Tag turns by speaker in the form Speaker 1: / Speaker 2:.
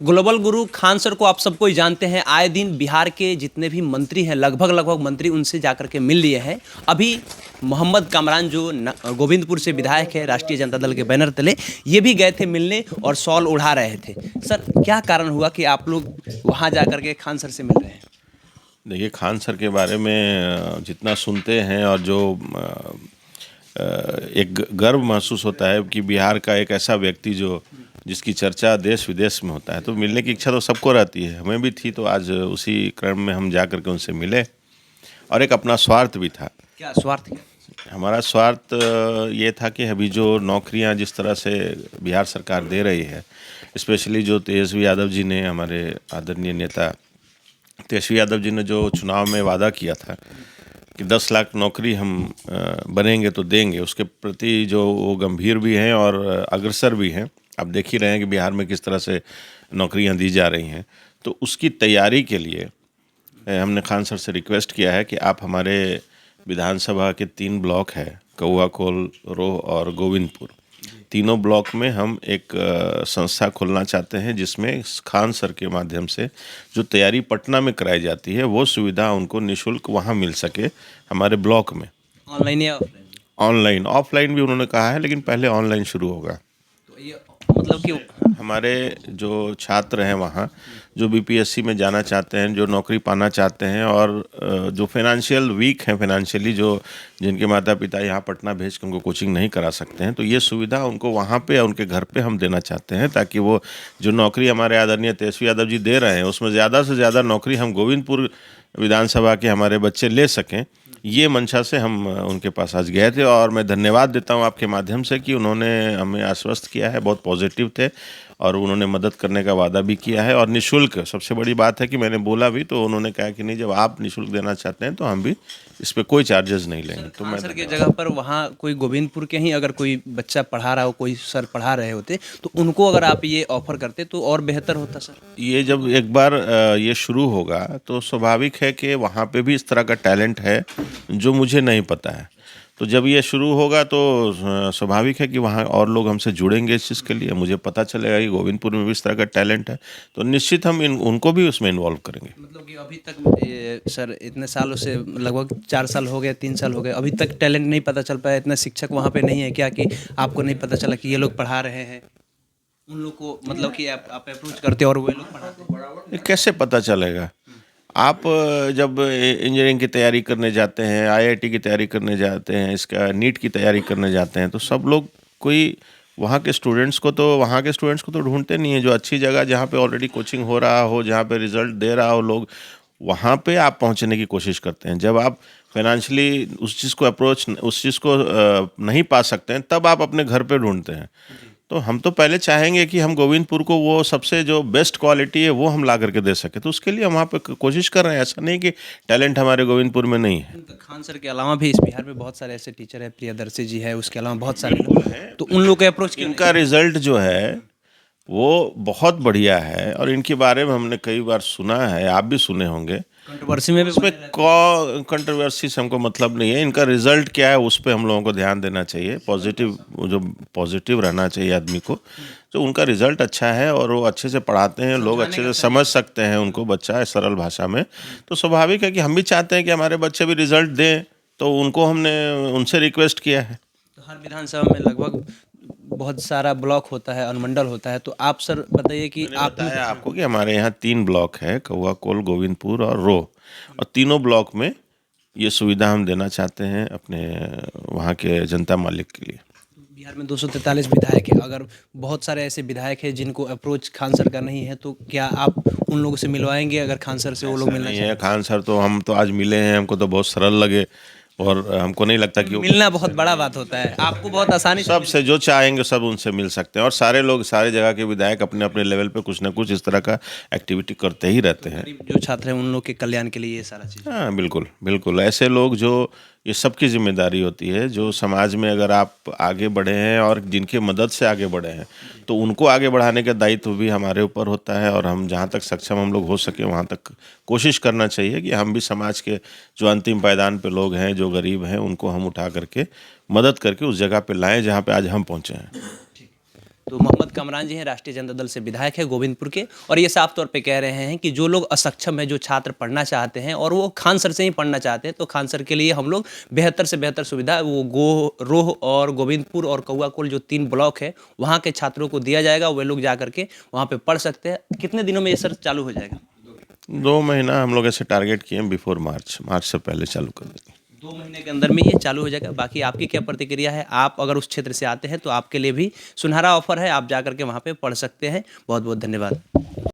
Speaker 1: Global गुरु Khan sir को आप सबको ही जानते हैं। आए दिन बिहार के जितने भी मंत्री हैं, लगभग मंत्री उनसे जाकर के मिल लिए हैं। अभी मोहम्मद कामरान जो गोविंदपुर से विधायक है राष्ट्रीय जनता दल के बैनर तले, ये भी गए थे मिलने और शॉल उड़ा रहे थे। सर, क्या कारण हुआ कि आप लोग वहाँ जाकर के खान सर से मिल रहे हैं?
Speaker 2: देखिए, खान सर के बारे में जितना सुनते हैं और जो एक गर्व महसूस होता है कि बिहार का एक ऐसा व्यक्ति जो जिसकी चर्चा देश विदेश में होता है, तो मिलने की इच्छा तो सबको रहती है, हमें भी थी। तो आज उसी क्रम में हम जा कर के उनसे मिले और एक अपना स्वार्थ भी था।
Speaker 1: क्या स्वार्थ है?
Speaker 2: हमारा स्वार्थ ये था कि अभी जो नौकरियां जिस तरह से बिहार सरकार दे रही है, स्पेशली जो तेजस्वी यादव जी ने, हमारे आदरणीय नेता तेजस्वी यादव जी ने जो चुनाव में वादा किया था कि 10 लाख नौकरी हम बनेंगे तो देंगे, उसके प्रति जो वो गंभीर भी हैं और अग्रसर भी हैं। आप देख ही रहे हैं कि बिहार में किस तरह से नौकरियां दी जा रही हैं। तो उसकी तैयारी के लिए हमने खान सर से रिक्वेस्ट किया है कि आप हमारे विधानसभा के 3 ब्लॉक है, कौआकोल, रोह और गोविंदपुर, तीनों ब्लॉक में हम एक संस्था खोलना चाहते हैं जिसमें खान सर के माध्यम से जो तैयारी पटना में कराई जाती है वो सुविधा उनको निःशुल्क वहाँ मिल सके हमारे ब्लॉक में।
Speaker 1: ऑनलाइन या ऑफलाइन?
Speaker 2: ऑनलाइन, ऑफलाइन भी उन्होंने कहा है, लेकिन पहले ऑनलाइन शुरू होगा।
Speaker 1: तो ये मतलब कि
Speaker 2: हमारे जो छात्र हैं वहाँ, जो बीपीएससी में जाना चाहते हैं, जो नौकरी पाना चाहते हैं और जो फाइनेंशियल वीक हैं, फाइनेंशियली जो जिनके माता पिता यहाँ पटना भेज के उनको कोचिंग नहीं करा सकते हैं, तो ये सुविधा उनको वहाँ पे या उनके घर पे हम देना चाहते हैं, ताकि वो जो नौकरी हमारे आदरणीय तेजस्वी यादव जी दे रहे हैं उसमें ज़्यादा से ज़्यादा नौकरी हम गोविंदपुर विधानसभा के हमारे बच्चे ले सकें। ये मंशा से हम उनके पास आज गए थे और मैं धन्यवाद देता हूँ आपके माध्यम से कि उन्होंने हमें आश्वस्त किया है, बहुत पॉजिटिव थे और उन्होंने मदद करने का वादा भी किया है और निःशुल्क। सबसे बड़ी बात है कि मैंने बोला भी तो उन्होंने कहा कि नहीं, जब आप निःशुल्क देना चाहते हैं तो हम भी इस पे कोई चार्जेस नहीं लेंगे। तो
Speaker 1: खान
Speaker 2: मैं
Speaker 1: सर की जगह पर वहाँ कोई गोविंदपुर के ही अगर कोई बच्चा पढ़ा रहा हो, कोई सर पढ़ा रहे होते, तो उनको अगर आप ये ऑफर करते तो और बेहतर होता सर।
Speaker 2: ये जब एक बार ये शुरू होगा तो स्वाभाविक है कि वहाँ पे भी इस तरह का टैलेंट है जो मुझे नहीं पता है। तो जब ये शुरू होगा तो स्वाभाविक है कि वहाँ और लोग हमसे जुड़ेंगे इस चीज़ के लिए, मुझे पता चलेगा कि गोविंदपुर में भी इस तरह का टैलेंट है, तो निश्चित हम उनको भी उसमें इन्वॉल्व करेंगे।
Speaker 1: मतलब कि अभी तक सर इतने सालों से, लगभग 4 साल हो गए, 3 साल हो गए, अभी तक टैलेंट नहीं पता चल पाया? इतना शिक्षक वहाँ पे नहीं है क्या कि आपको नहीं पता चला कि ये लोग पढ़ा रहे हैं? उन लोग को मतलब कि आप अप्रोच करते और वो लोग पढ़ाते हैं?
Speaker 2: ये कैसे पता चलेगा? आप जब इंजीनियरिंग की तैयारी करने जाते हैं, आईआईटी की तैयारी करने जाते हैं, इसका नीट की तैयारी करने जाते हैं, तो सब लोग कोई वहाँ के स्टूडेंट्स को तो ढूंढते नहीं है। जो अच्छी जगह जहाँ पे ऑलरेडी कोचिंग हो रहा हो, जहाँ पे रिजल्ट दे रहा हो लोग, वहाँ पे आप पहुँचने की कोशिश करते हैं। जब आप फाइनेंशियली उस चीज़ को नहीं पा सकते हैं, तब आप अपने घर पे ढूंढते हैं। तो हम तो पहले चाहेंगे कि हम गोविंदपुर को वो सबसे जो बेस्ट क्वालिटी है वो हम ला करके दे सके, तो उसके लिए हम वहाँ पे कोशिश कर रहे हैं। ऐसा नहीं कि टैलेंट हमारे गोविंदपुर में नहीं है।
Speaker 1: तो खान सर के अलावा भी इस बिहार में बहुत सारे ऐसे टीचर है, प्रियदर्शी जी है, उसके अलावा बहुत सारे लोग हैं, तो उन लोग के अप्रोच क्यों
Speaker 2: इनका रिजल्ट जो है वो बहुत बढ़िया है और इनके बारे में हमने कई बार सुना है, आप भी सुने होंगे।
Speaker 1: कंट्रोवर्सी में भी
Speaker 2: उसमें कंट्रोवर्सी से हमको मतलब नहीं है, इनका रिजल्ट क्या है उस पर हम लोगों को ध्यान देना चाहिए। पॉजिटिव रहना चाहिए आदमी को। जो उनका रिजल्ट अच्छा है और वो अच्छे से पढ़ाते हैं, लोग अच्छे से समझ सकते हैं उनको, बच्चा है सरल भाषा में, तो स्वाभाविक है कि हम भी चाहते हैं कि हमारे बच्चे भी रिजल्ट दें, तो उनको हमने उनसे रिक्वेस्ट किया है।
Speaker 1: तो हर विधानसभा में लगभग बहुत सारा ब्लॉक होता है, अनुमंडल होता है, तो आप सर बताइए कि
Speaker 2: मैंने
Speaker 1: आप
Speaker 2: बताया आपको कि हमारे यहाँ 3 ब्लॉक है, कौआकोल, गोविंदपुर और रोह, और तीनों ब्लॉक में ये सुविधा हम देना चाहते हैं अपने वहाँ के जनता मालिक के लिए।
Speaker 1: बिहार में 243 विधायक है, अगर बहुत सारे ऐसे विधायक हैं जिनको अप्रोच खान सर का नहीं है, तो क्या आप उन लोगों से मिलवाएंगे अगर खान सर से वो लोग मिलना
Speaker 2: नहीं
Speaker 1: चाहें?
Speaker 2: है, खान सर तो हम तो आज मिले हैं, हमको तो बहुत सरल लगे और हमको नहीं लगता कि
Speaker 1: मिलना बहुत बड़ा बात होता है, आपको बहुत आसानी से
Speaker 2: सब से जो चाहेंगे सब उनसे मिल सकते हैं। और सारे लोग, सारे जगह के विधायक अपने अपने लेवल पे कुछ ना कुछ इस तरह का एक्टिविटी करते ही रहते हैं।
Speaker 1: गरीब जो छात्र हैं उन लोग के कल्याण के लिए ये सारा चीज़।
Speaker 2: हाँ, बिल्कुल बिल्कुल, ऐसे लोग जो, ये सबकी जिम्मेदारी होती है, जो समाज में अगर आप आगे बढ़े हैं और जिनके मदद से आगे बढ़े हैं, तो उनको आगे बढ़ाने का दायित्व भी हमारे ऊपर होता है और हम जहाँ तक सक्षम हम लोग हो सके वहाँ तक कोशिश करना चाहिए कि हम भी समाज के जो अंतिम पायदान पे लोग हैं, जो गरीब हैं, उनको हम उठा करके मदद करके उस जगह पे लाएं जहाँ पे आज हम पहुँचे हैं।
Speaker 1: तो मोहम्मद कामरान जी हैं, राष्ट्रीय जनता दल से विधायक है गोविंदपुर के, और ये साफ तौर पे कह रहे हैं कि जो लोग असक्षम है, जो छात्र पढ़ना चाहते हैं और वो खान सर से ही पढ़ना चाहते हैं, तो खान सर के लिए हम लोग बेहतर से बेहतर सुविधा वो रोह और गोविंदपुर और कौआकोल जो 3 ब्लॉक है वहाँ के छात्रों को दिया जाएगा। वे लोग जा करके वहाँ पे पढ़ सकते हैं। कितने दिनों में ये सर चालू हो जाएगा?
Speaker 2: 2 महीना हम लोग ऐसे टारगेट किए हैं, बिफोर मार्च से पहले चालू कर देंगे।
Speaker 1: 2 महीने के अंदर में ये चालू हो जाएगा। बाकी आपकी क्या प्रतिक्रिया है? आप अगर उस क्षेत्र से आते हैं तो आपके लिए भी सुनहरा ऑफर है, आप जा करके वहाँ पे पढ़ सकते हैं। बहुत बहुत धन्यवाद।